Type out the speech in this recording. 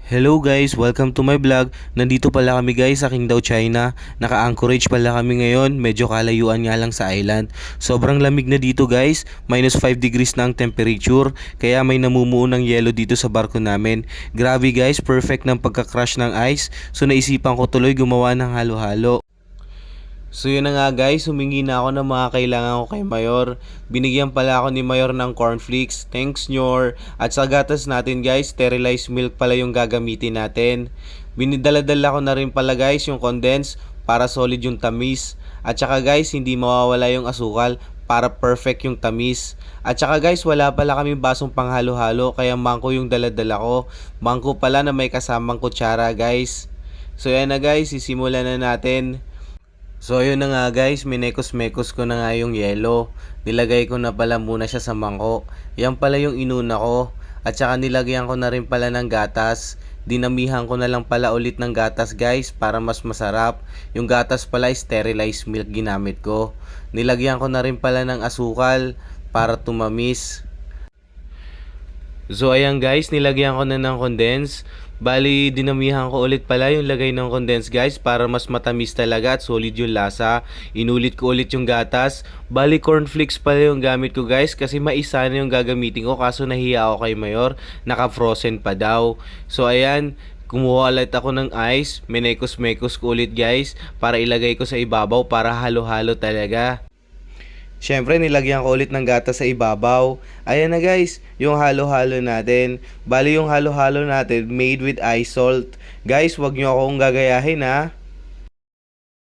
Hello guys, welcome to my vlog. Nandito pala kami guys sa Qingdao, China. Naka-anchorage pala kami ngayon. Medyo kalayuan nga lang sa island. Sobrang lamig na dito guys. -5 degrees na ang temperature. Kaya may namumuo ng yelo dito sa barko namin. Grabe guys, perfect ng pagka-crush ng ice. So naisipan ko tuloy gumawa ng halo-halo. So yun na nga guys, humingi na ako ng mga kailangan ko kay Mayor. Binigyan pala ako ni Mayor ng cornflakes. Thanks Nyor. At sa gatas natin guys, sterilized milk pala yung gagamitin natin. Binidaladala ko na rin pala guys yung condense para solid yung tamis. At saka guys, hindi mawawala yung asukal para perfect yung tamis. At saka guys, wala pala kaming basong panghalo-halo kaya mangko yung daladala ko. Mangko pala na may kasamang kutsara guys. So yan na guys, sisimulan na natin. So ayun na nga guys, minekos-mekos ko na nga yung yelo. Nilagay ko na pala muna siya sa mangkok. Yan pala yung inuna ko. At saka nilagyan ko na rin pala ng gatas. Dinamihan ko na lang pala ulit ng gatas guys para mas masarap. Yung gatas pala sterilized milk ginamit ko. Nilagyan ko na rin pala ng asukal para tumamis. So ayan guys, nilagyan ko na ng condense. Bali, dinamihan ko ulit pala yung lagay ng condense guys para mas matamis talaga at solid yung lasa. Inulit ko ulit yung gatas. Bali, cornflakes pala yung gamit ko guys kasi maisa na yung gagamitin ko kaso nahiya ako kay Mayor. Naka-frozen pa daw. So ayan, kumuha ulit ako ng ice. Minekos-mekos ko ulit guys para ilagay ko sa ibabaw para halo-halo talaga. Siyempre, nilagyan ko ulit ng gatas sa ibabaw. Ayan na guys, yung halo-halo natin. Bali yung halo-halo natin made with ice salt. Guys, wag nyo akong gagayahin ha.